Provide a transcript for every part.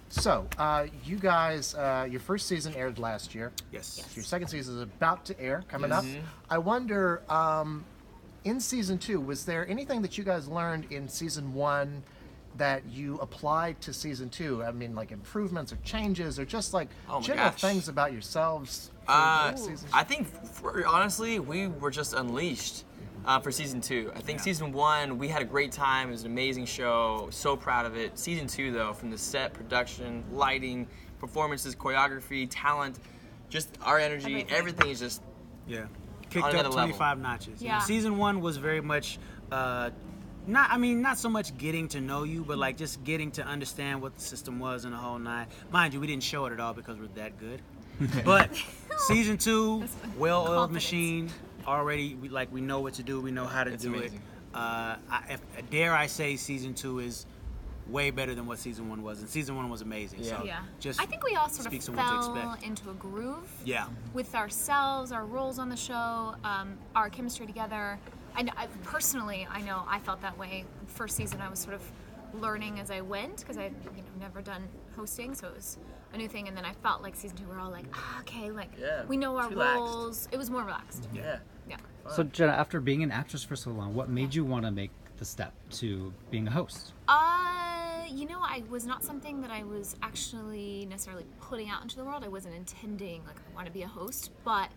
So, you guys, your first season aired last year. Yes. Your second season is about to air, coming up. I wonder, in season 2, was there anything that you guys learned in season 1 that you applied to season 2? I mean, like improvements or changes or just like general things about yourselves for season 2? I think, honestly, we were just unleashed for season 2. I think season 1, we had a great time. It was an amazing show. So proud of it. Season 2, though, from the set, production, lighting, performances, choreography, talent, just our energy, everything is just kicked up 25 notches. Yeah. Season 1 was very much not so much getting to know you, but like just getting to understand what the system was and the whole nine. Mind you, we didn't show it at all because we're that good. But season 2, well-oiled machine. Already, we know what to do. We know how to do it. Dare I say, season 2 is way better than what season 1 was, and season 1 was amazing. Yeah. So just I think we all sort of fell into a groove. Yeah. With ourselves, our roles on the show, our chemistry together. I know I felt that way. First season, I was sort of learning as I went because I'd never done hosting, so it was a new thing. And then I felt like season 2, we're all like, okay, we know our roles. It was more relaxed. Yeah. So Jenna, after being an actress for so long, what made you want to make the step to being a host? I was not something that I was actually necessarily putting out into the world. I wasn't intending I want to be a host, but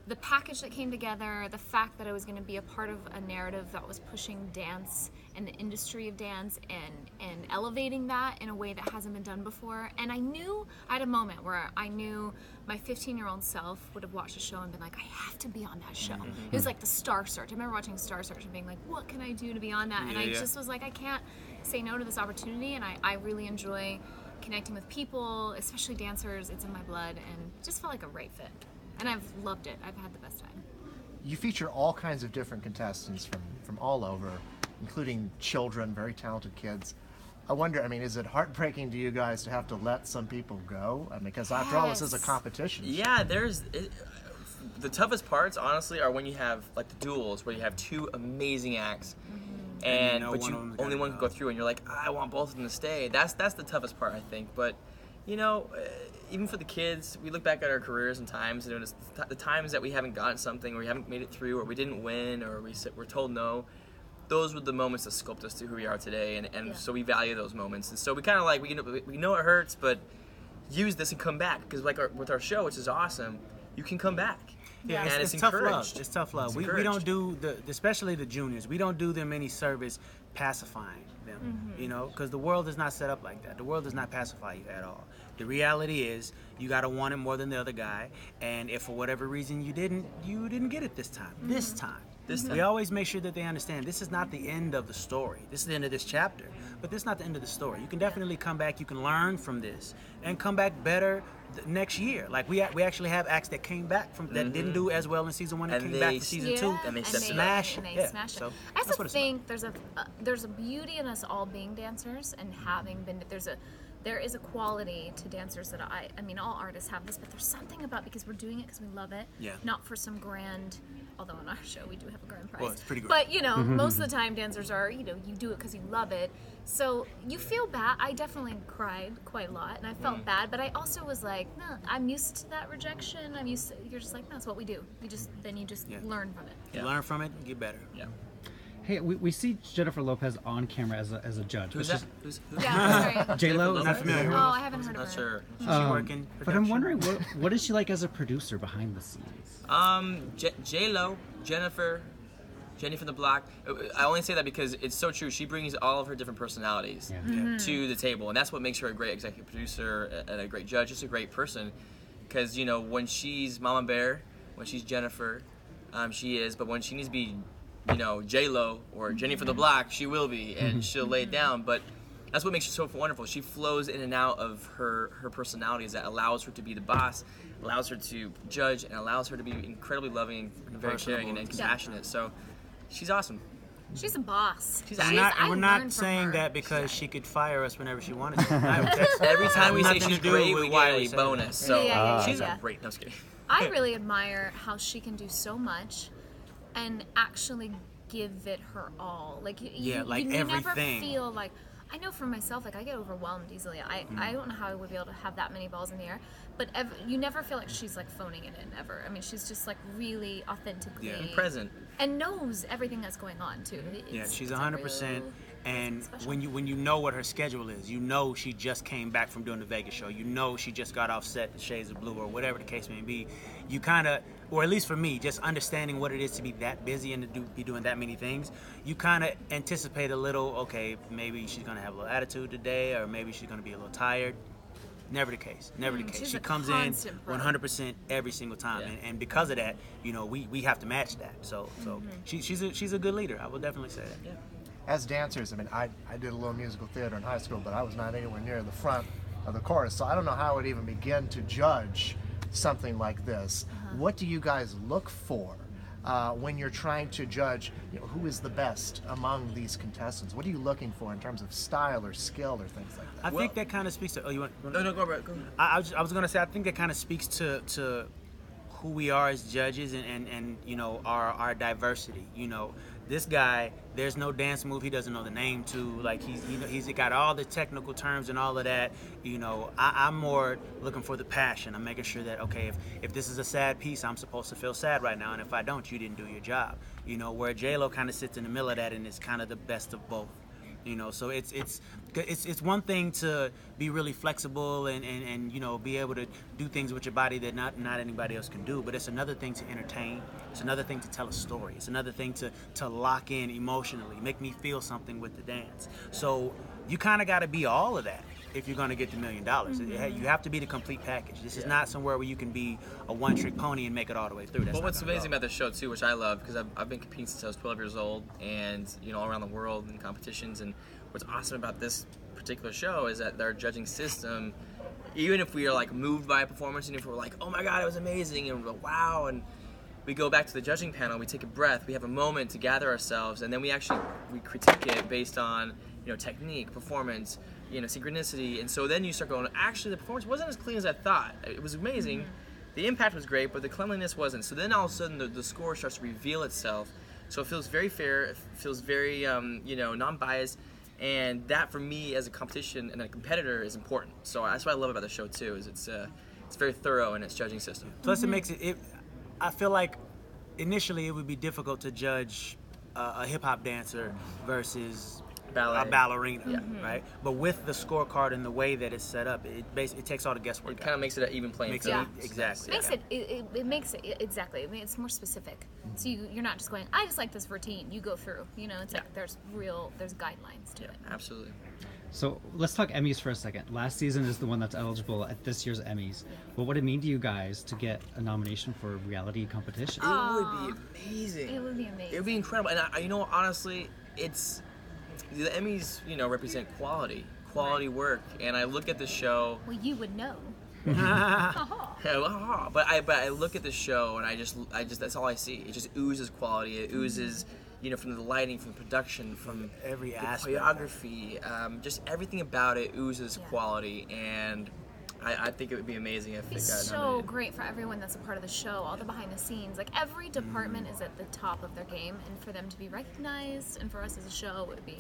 the package that came together, the fact that I was going to be a part of a narrative that was pushing dance and the industry of dance and elevating that in a way that hasn't been done before. And I had a moment where I knew my 15-year-old self would have watched the show and been like, I have to be on that show. It was like the Star Search. I remember watching Star Search and being like, what can I do to be on that? And I just was like, I can't say no to this opportunity. And I really enjoy connecting with people, especially dancers. It's in my blood, and just felt like a right fit. And I've loved it. I've had the best time. You feature all kinds of different contestants from all over, including children, very talented kids. I wonder, is it heartbreaking to you guys to have to let some people go? Because after all, this is a competition. Yeah, the toughest parts, honestly, are when you have the duels, where you have 2 amazing acts, but only one can go through, and you're like, I want both of them to stay. That's the toughest part, I think. But even for the kids, we look back at our careers and times, and the times that we haven't gotten something, or we haven't made it through, or we didn't win, or we're told no. Those were the moments that sculpt us to who we are today, and so we value those moments. And so we kind of we know it hurts, but use this and come back, because with our show, which is awesome, you can come back. Yeah, and it's tough love. It's tough love. We don't do especially the juniors. We don't do them any service pacifying them, because the world is not set up like that. The world does not pacify you at all. The reality is you got to want it more than the other guy, and if for whatever reason you didn't get it this time. We always make sure that they understand this is not the end of the story. This is the end of this chapter, but this is not the end of the story. You can definitely come back. You can learn from this and come back better next year. We actually have acts that came back from that didn't do as well in season 1 and came back for season 2 and they smash it. So I also think there's a beauty in us all being dancers and having been there is a quality to dancers that all artists have this, but there's something about, because we're doing it because we love it, not for some grand, although on our show we do have a grand prize. Well, it's pretty great. But most of the time dancers are, you do it because you love it. So you feel bad. I definitely cried quite a lot, and I felt bad, but I also was like, no, I'm used to that rejection. You're just like, no, that's what we do. You just learn from it. You learn from it, get better. Yeah. Hey, we see Jennifer Lopez on camera as a judge. Who's that? Who's Yeah, sorry. J-Lo? Not familiar. Oh, I haven't heard of her. Not sure. She's working. But I'm wondering, what is she like as a producer behind the scenes? J-Lo, Jennifer the Block. I only say that because it's so true. She brings all of her different personalities to the table, and that's what makes her a great executive producer and a great judge. Just a great person, because when she's Mama Bear, when she's Jennifer, she is. But when she needs to be, J-Lo or Jennifer the Block, she will be, and she'll lay it down. But that's what makes her so wonderful. She flows in and out of her personalities that allows her to be the boss, allows her to judge, and allows her to be incredibly loving and very caring and compassionate. So she's awesome. She's a boss. We're not saying that because she could fire us whenever she wanted to. Every time we say she's great, we get a bonus. So she's yeah. great. No, I'm just kidding. I really admire how she can do so much and actually give it her all. You everything. never feel like, I know for myself, like I get overwhelmed easily. I don't know how I would be able to have that many balls in the air. But you never feel like she's like phoning it in ever. I mean, she's just like really authentically and present, and knows everything that's going on too. She's 100%. And when you know what her schedule is, you know she just came back from doing the Vegas show. You know she just got off set, Shades of Blue, or whatever the case may be. You kind of, or at least for me, just understanding what it is to be that busy and to be doing that many things, you kind of anticipate a little, okay, maybe she's going to have a little attitude today, or maybe she's going to be a little tired. Never the case. Never the case. She comes in 100% every single time, and because of that, we have to match that. So she's a good leader. I will definitely say that. Yeah. As dancers, I mean, I did a little musical theater in high school, but I was not anywhere near the front of the chorus, so I don't know how I would even begin to judge something like this. What do you guys look for when you're trying to judge who is the best among these contestants? What are you looking for in terms of style or skill or things like that? I think that kind of speaks to. Oh, you want? No, go ahead. I was going to say, I think that kind of speaks to who we are as judges and our diversity. This guy, there's no dance move he doesn't know the name to. Like he's got all the technical terms and all of that. I'm more looking for the passion. I'm making sure that, okay, if this is a sad piece, I'm supposed to feel sad right now, and if I don't, you didn't do your job. Where J-Lo kind of sits in the middle of that, and it's kind of the best of both. So it's one thing to be really flexible and be able to do things with your body that not anybody else can do, but it's another thing to entertain. It's another thing to tell a story. It's another thing to lock in emotionally, make me feel something with the dance. So you kind of got to be all of that if you're going to get the $1 million. You have to be the complete package. This is not somewhere where you can be a one-trick pony and make it all the way through. That's what's amazing about this show too, which I love, because I've been competing since I was 12 years old, and all around the world in competitions. And what's awesome about this particular show is that their judging system, even if we are like moved by a performance, and if we're like, oh my god, it was amazing, and we're like, wow, and we go back to the judging panel, we take a breath, we have a moment to gather ourselves, and then we critique it based on technique, performance, synchronicity. And so then you start going, actually the performance wasn't as clean as I thought. It was amazing. The impact was great, but the cleanliness wasn't. So then all of a sudden the score starts to reveal itself. So it feels very fair, it feels very non-biased, and that for me as a competition and a competitor is important. So that's what I love about the show too, is it's very thorough in its judging system. Plus it makes it I feel like initially it would be difficult to judge a hip-hop dancer versus a ballerina, right? But with the scorecard and the way that it's set up, it takes all the guesswork. It kind of makes it an even playing field. Exactly. It makes it exactly. I mean, it's more specific. So you're not just going, I just like this routine. You go through. It's like there's guidelines to it. Absolutely. So let's talk Emmys for a second. Last season is the one that's eligible at this year's Emmys. What would it mean to you guys to get a nomination for a reality competition? It would be amazing. It would be amazing. It would be incredible. And honestly, the Emmys, represent quality work. And I look at the show. Well, you would know. But I look at the show and I just that's all I see. It just oozes quality. It oozes, from the lighting, from the production, from every aspect, choreography, just everything about it oozes quality. And I think it would be amazing if it got so nominated. great for everyone that's a part of the show, all the behind the scenes. Like every department is at the top of their game, and for them to be recognized, and for us as a show, it would be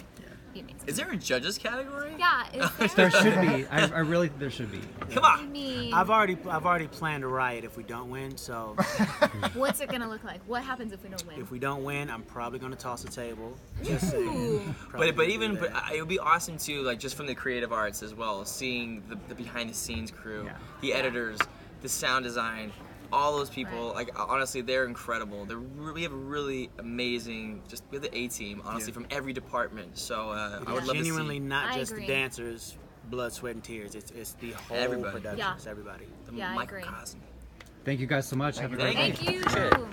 amazing. Is there a judges category? Yeah, is There should be. I really think there should be. Come on. I mean, I've already planned a riot if we don't win. So what's it gonna look like? What happens if we don't win? if we don't win, I'm probably gonna toss a table. Just saying. But it would be awesome too, like just from the creative arts as well, seeing the behind the scenes crew, the editors, the sound design, all those people. Right. Like honestly, they're incredible. We have a really amazing, we have the A team, honestly, from every department. So I would love genuinely to see not I just agree. the dancers, blood, sweat, and tears. It's the whole Everybody. production. Yeah. It's everybody. the Yeah, I agree. microcosm. Thank you guys so much. Have a great Thank night. you. Thank you.